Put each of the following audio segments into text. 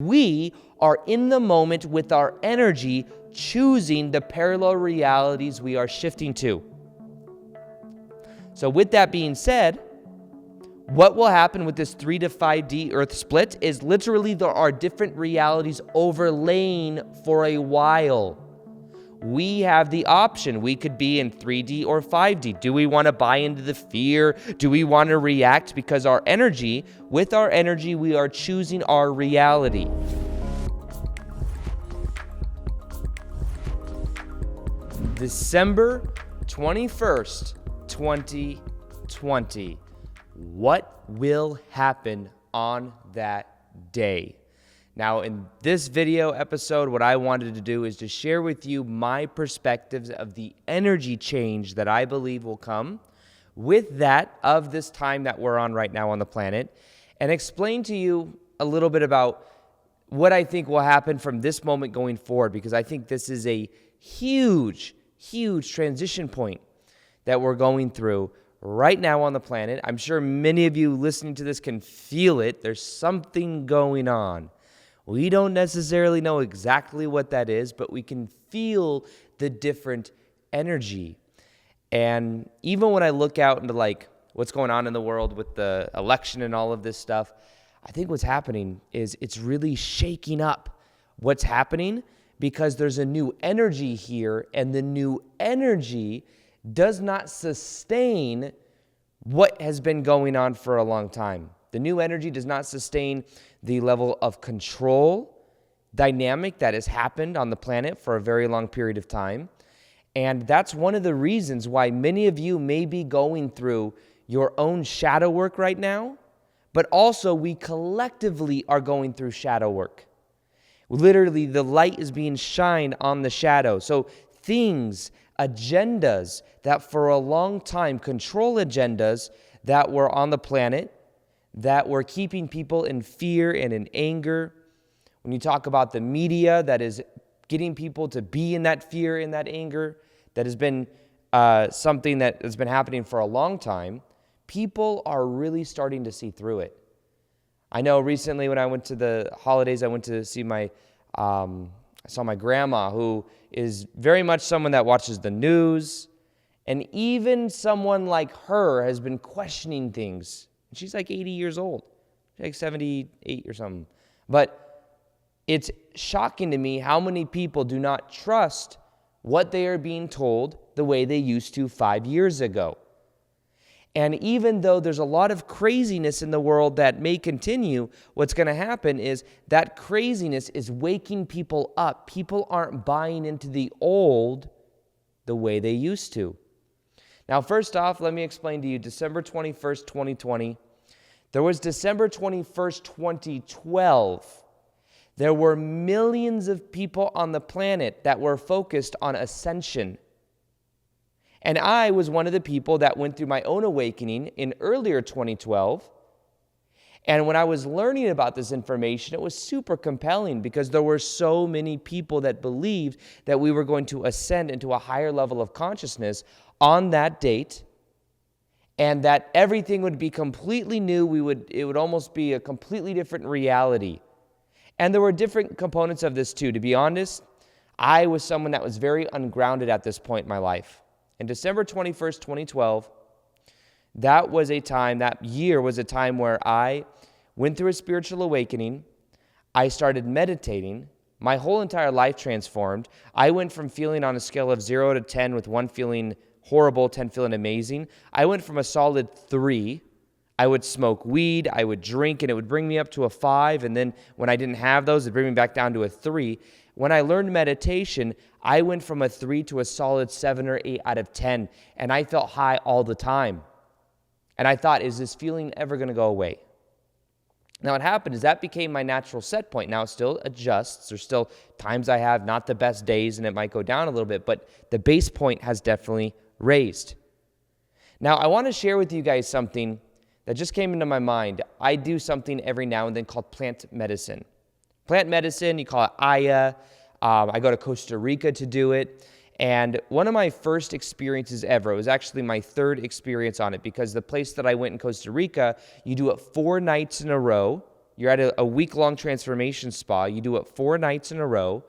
We are in the moment with our energy, choosing the parallel realities we are shifting to. So with that being said, what will happen with this 3 to 5D Earth split is literally there are different realities overlaying for a while. We have the option. We could be in 3D or 5D. Do we want to buy into the fear? Do we want to react? Because with our energy, we are choosing our reality. December 21st, 2020. What will happen on that day? Now, in this video episode, what I wanted to do is to share with you my perspectives of the energy change that I believe will come with that of this time that we're on right now on the planet, and explain to you a little bit about what I think will happen from this moment going forward, because I think this is a huge, huge transition point that we're going through right now on the planet. I'm sure many of you listening to this can feel it. There's something going on. We don't necessarily know exactly what that is, but we can feel the different energy. And even when I look out into what's going on in the world with the election and all of this stuff, I think what's happening is it's really shaking up what's happening, because there's a new energy here, and the new energy does not sustain what has been going on for a long time. The new energy does not sustain the level of control dynamic that has happened on the planet for a very long period of time. And that's one of the reasons why many of you may be going through your own shadow work right now, but also we collectively are going through shadow work. Literally, the light is being shined on the shadow. So things, agendas that for a long time, control agendas that were on the planet, that were keeping people in fear and in anger. When you talk about the media that is getting people to be in that fear and that anger, that has been something that has been happening for a long time, people are really starting to see through it. I know recently when I went to the holidays, I went to see I saw my grandma, who is very much someone that watches the news, and even someone like her has been questioning things. She's like 80 years old, she's like 78 or something. But it's shocking to me how many people do not trust what they are being told the way they used to 5 years ago. And even though there's a lot of craziness in the world that may continue, what's going to happen is that craziness is waking people up. People aren't buying into the old the way they used to. Now, first off, let me explain to you, December 21st, 2020. There was December 21st, 2012. There were millions of people on the planet that were focused on ascension. And I was one of the people that went through my own awakening in earlier 2012. And when I was learning about this information, it was super compelling, because there were so many people that believed that we were going to ascend into a higher level of consciousness on that date, and that everything would be completely new. It would almost be a completely different reality. And there were different components of this too. To be honest, I was someone that was very ungrounded at this point in my life. And December 21st, 2012, that year was a time where I went through a spiritual awakening. I started meditating. My whole entire life transformed. I went from feeling on a scale of 0 to 10, with 1 feeling horrible, 10 feeling amazing. I went from a solid 3. I would smoke weed, I would drink, and it would bring me up to a 5. And then when I didn't have those, it'd bring me back down to a 3. When I learned meditation, I went from a 3 to a solid 7 or 8 out of 10. And I felt high all the time. And I thought, is this feeling ever going to go away? Now, what happened is that became my natural set point. Now, it still adjusts. There's still times I have not the best days, and it might go down a little bit, but the base point has definitely raised. Now, I want to share with you guys something that just came into my mind. I do something every now and then called plant medicine. Plant medicine, you call it Aya. I go to Costa Rica to do it. And one of my first experiences ever, it was actually my third experience on it, because the place that I went in Costa Rica, you do it 4 nights in a row, You're at a week-long transformation spa. You do it 4 nights in a row,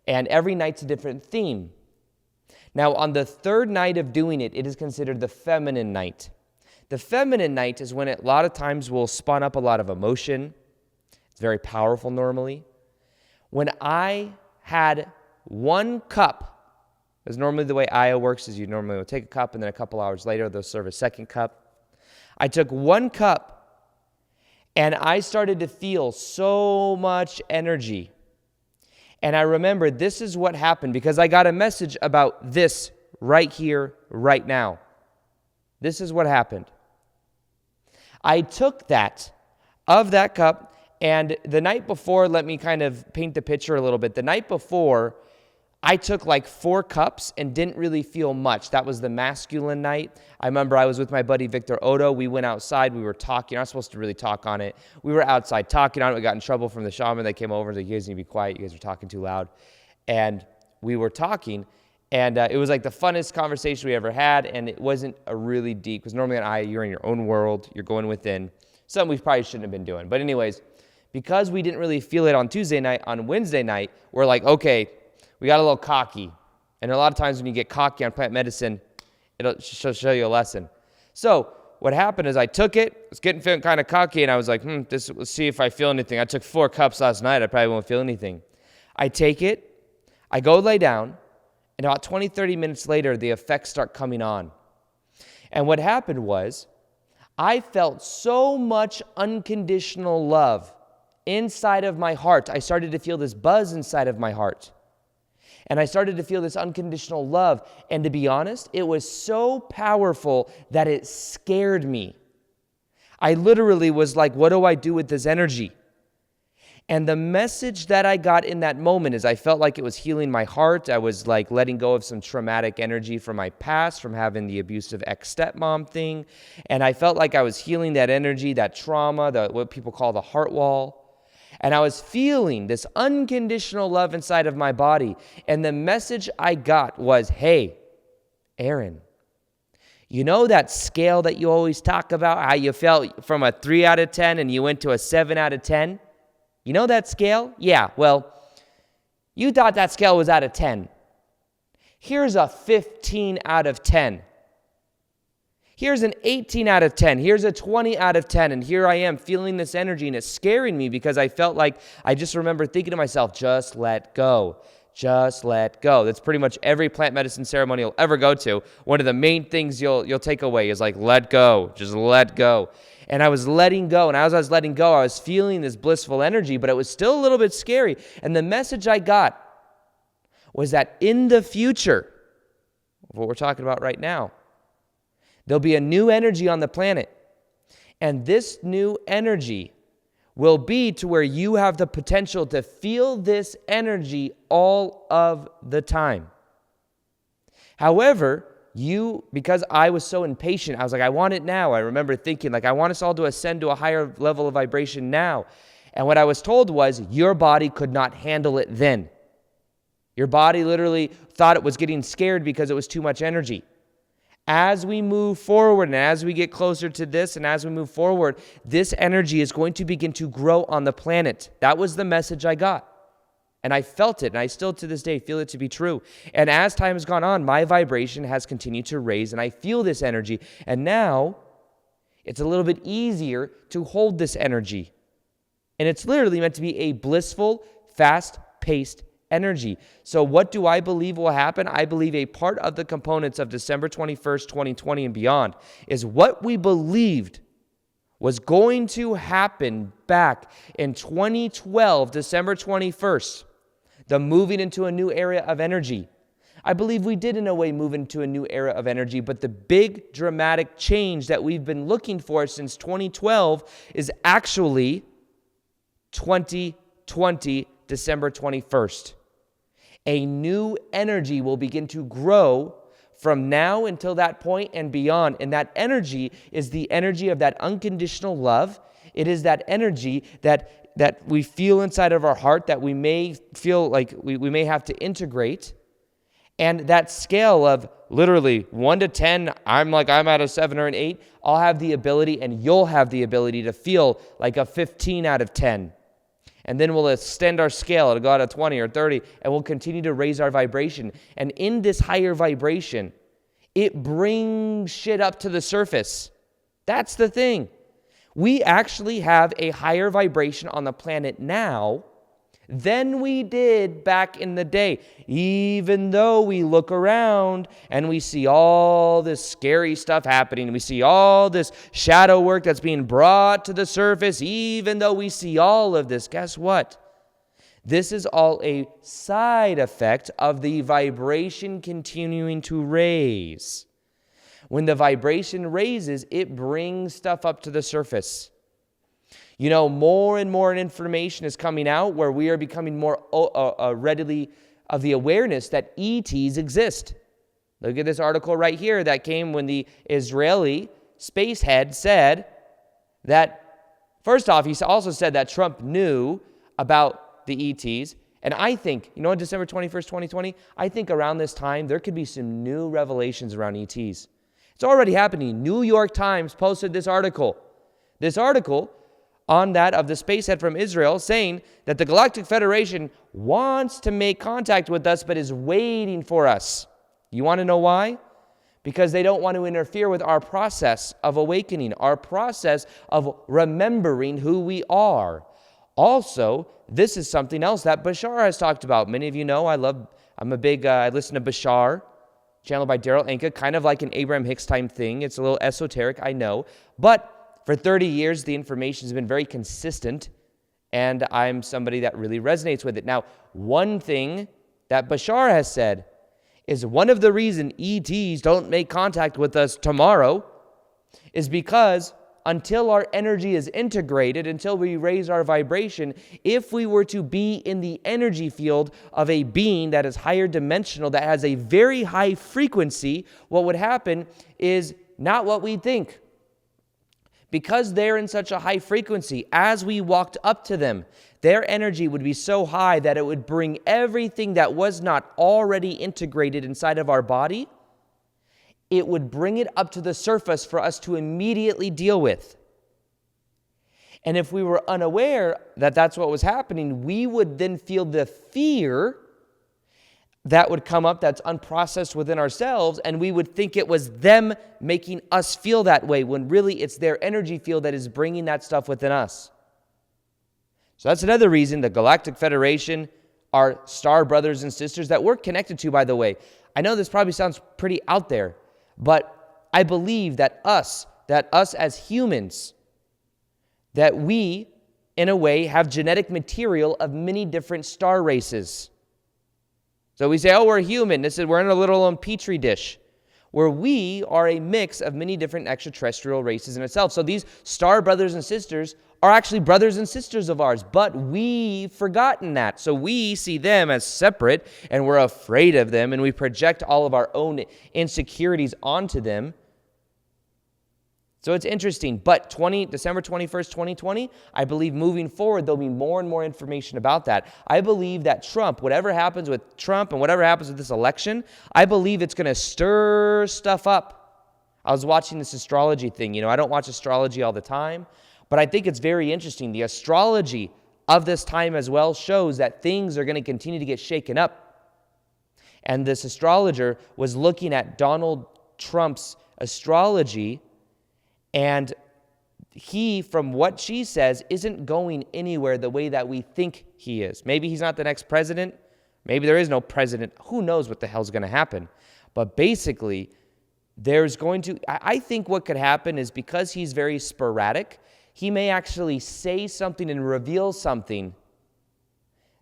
and every night's a different theme. Now, on the 3rd night of doing it, it is considered the feminine night. The feminine night is when a lot of times will spawn up a lot of emotion. It's very powerful normally. When I had 1 cup, because normally the way Aya works is you normally will take a cup and then a couple hours later they'll serve a second cup. I took 1 cup and I started to feel so much energy. And I remember this is what happened because I got a message about this right here, right now. This is what happened. I took that cup, and the night before, let me kind of paint the picture a little bit. The night before, I took like 4 cups and didn't really feel much. That was the masculine night. I remember I was with my buddy Victor Odo. We went outside. We were talking. I'm not supposed to really talk on it. We were outside talking on it. We got in trouble from the shaman. They came over and said, "You guys need to be quiet. You guys are talking too loud." And we were talking, and it was like the funnest conversation we ever had, and it wasn't a really deep, because normally you're in your own world. You're going within. Something we probably shouldn't have been doing. But anyways, because we didn't really feel it on Tuesday night, on Wednesday night, we're like, okay, we got a little cocky. And a lot of times when you get cocky on plant medicine, it'll show you a lesson. So what happened is I took it, was feeling kind of cocky, and I was like, let's see if I feel anything. I took 4 cups last night. I probably won't feel anything. I take it, I go lay down, and about 20, 30 minutes later, the effects start coming on. And what happened was I felt so much unconditional love inside of my heart. I started to feel this buzz inside of my heart. And I started to feel this unconditional love. And to be honest, it was so powerful that it scared me. I literally was like, what do I do with this energy? And the message that I got in that moment is I felt like it was healing my heart. I was like letting go of some traumatic energy from my past, from having the abusive ex-stepmom thing. And I felt like I was healing that energy, that trauma, what people call the heart wall. And I was feeling this unconditional love inside of my body. And the message I got was, hey, Aaron, you know that scale that you always talk about, how you felt from a 3 out of 10 and you went to a 7 out of 10? You know that scale? Yeah, well, you thought that scale was out of 10. Here's a 15 out of 10. Here's an 18 out of 10. Here's a 20 out of 10. And here I am feeling this energy, and it's scaring me because I felt like I just remember thinking to myself, just let go. Just let go. That's pretty much every plant medicine ceremony you'll ever go to. One of the main things you'll take away is like, let go. Just let go. And I was letting go. And as I was letting go, I was feeling this blissful energy, but it was still a little bit scary. And the message I got was that in the future, what we're talking about right now, there'll be a new energy on the planet. And this new energy will be to where you have the potential to feel this energy all of the time. However, because I was so impatient, I was like, I want it now. I remember thinking, like, I want us all to ascend to a higher level of vibration now. And what I was told was, your body could not handle it then. Your body literally thought it was getting scared because it was too much energy. As we move forward and as we get closer to this and as we move forward, this energy is going to begin to grow on the planet. That was the message I got. And I felt it, and I still to this day feel it to be true. And as time has gone on, my vibration has continued to raise, and I feel this energy. And now, it's a little bit easier to hold this energy. And it's literally meant to be a blissful, fast-paced energy. So what do I believe will happen? I believe a part of the components of December 21st, 2020 and beyond is what we believed was going to happen back in 2012, December 21st, the moving into a new area of energy. I believe we did in a way move into a new era of energy, but the big dramatic change that we've been looking for since 2012 is actually 2020, December 21st. A new energy will begin to grow from now until that point and beyond. And that energy is the energy of that unconditional love. It is that energy that we feel inside of our heart that we may feel like we may have to integrate. And that scale of literally 1 to 10, I'm at a 7 or an 8, I'll have the ability, and you'll have the ability to feel like a 15 out of 10. And then we'll extend our scale to go out of 20 or 30, and we'll continue to raise our vibration. And in this higher vibration, it brings shit up to the surface. That's the thing. We actually have a higher vibration on the planet now than we did back in the day. Even though we look around and we see all this scary stuff happening, we see all this shadow work that's being brought to the surface, even though we see all of this, guess what? This is all a side effect of the vibration continuing to raise. When the vibration raises, it brings stuff up to the surface. You know, more and more information is coming out where we are becoming more readily of the awareness that ETs exist. Look at this article right here that came when the Israeli space head said that, first off, he also said that Trump knew about the ETs. And I think, on December 21st, 2020, I think around this time, there could be some new revelations around ETs. It's already happening. New York Times posted this article. This article on that of the space head from Israel saying that the Galactic Federation wants to make contact with us but is waiting for us. You want to know why? Because they don't want to interfere with our process of awakening, our process of remembering who we are. Also, this is something else that Bashar has talked about. Many of you know I listen to Bashar, channeled by Daryl Anka, kind of like an Abraham Hicks time thing. It's a little esoteric, I know, but for 30 years, the information has been very consistent, and I'm somebody that really resonates with it. Now, one thing that Bashar has said is one of the reasons ETs don't make contact with us tomorrow is because until our energy is integrated, until we raise our vibration, if we were to be in the energy field of a being that is higher dimensional, that has a very high frequency, what would happen is not what we think. Because they're in such a high frequency, as we walked up to them, their energy would be so high that it would bring everything that was not already integrated inside of our body, it would bring it up to the surface for us to immediately deal with. And if we were unaware that that's what was happening, we would then feel the fear that would come up that's unprocessed within ourselves, and we would think it was them making us feel that way, when really it's their energy field that is bringing that stuff within us. So that's another reason the Galactic Federation, our star brothers and sisters that we're connected to, by the way. I know this probably sounds pretty out there, but I believe that us as humans, that we, in a way, have genetic material of many different star races. So we say, we're human. We're in a little petri dish, where we are a mix of many different extraterrestrial races in itself. So these star brothers and sisters are actually brothers and sisters of ours, but we've forgotten that. So we see them as separate, and we're afraid of them, and we project all of our own insecurities onto them. So it's interesting, but December 21st, 2020, I believe moving forward, there'll be more and more information about that. I believe that Trump, whatever happens with Trump and whatever happens with this election, I believe it's going to stir stuff up. I was watching this astrology thing. I don't watch astrology all the time, but I think it's very interesting. The astrology of this time as well shows that things are going to continue to get shaken up. And this astrologer was looking at Donald Trump's astrology, and he, from what she says, isn't going anywhere the way that we think he is. Maybe he's not the next president. Maybe there is no president. Who knows what the hell's going to happen? But basically, I think what could happen is because he's very sporadic, he may actually say something and reveal something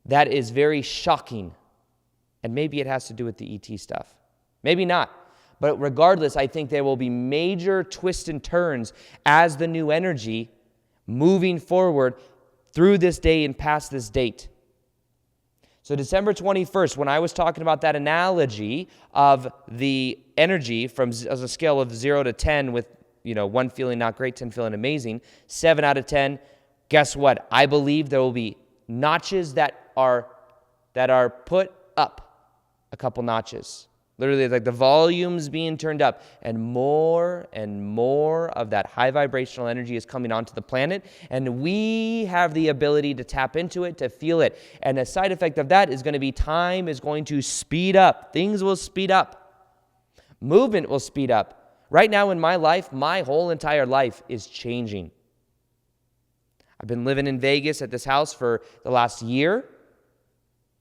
that is very shocking. And maybe it has to do with the ET stuff. Maybe not. But regardless, I think there will be major twists and turns as the new energy moving forward through this day and past this date. So December 21st, when I was talking about that analogy of the energy as a scale of 0 to 10 with, 1 feeling not great, 10 feeling amazing, 7 out of 10, guess what? I believe there will be notches that are put up. a couple notches. Literally, like the volume's being turned up, and more of that high vibrational energy is coming onto the planet, and we have the ability to tap into it, to feel it. And a side effect of that is going to be time is going to speed up. Things will speed up. Movement will speed up. Right now in my life, my whole entire life is changing. I've been living in Vegas at this house for the last year.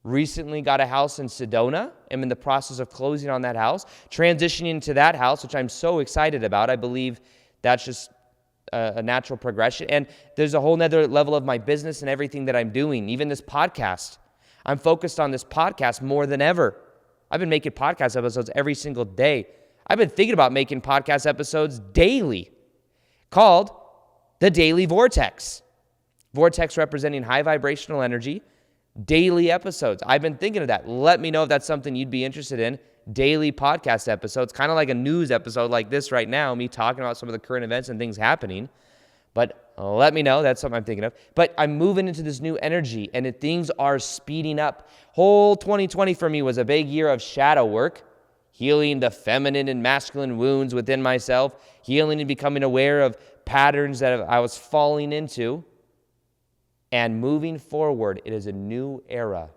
Recently got a house in Sedona. I'm in the process of closing on that house, transitioning to that house, which I'm so excited about. I believe that's just a natural progression. And there's a whole nother level of my business and everything that I'm doing, even this podcast. I'm focused on this podcast more than ever. I've been making podcast episodes every single day. I've been thinking about making podcast episodes daily called the Daily Vortex. Vortex representing high vibrational energy. Daily episodes. I've been thinking of that. Let me know if that's something you'd be interested in. Daily podcast episodes, kind of like a news episode like this right now, me talking about some of the current events and things happening. But let me know. That's something I'm thinking of. But I'm moving into this new energy, and things are speeding up. Whole 2020 for me was a big year of shadow work, healing the feminine and masculine wounds within myself, healing and becoming aware of patterns that I was falling into. And moving forward, it is a new era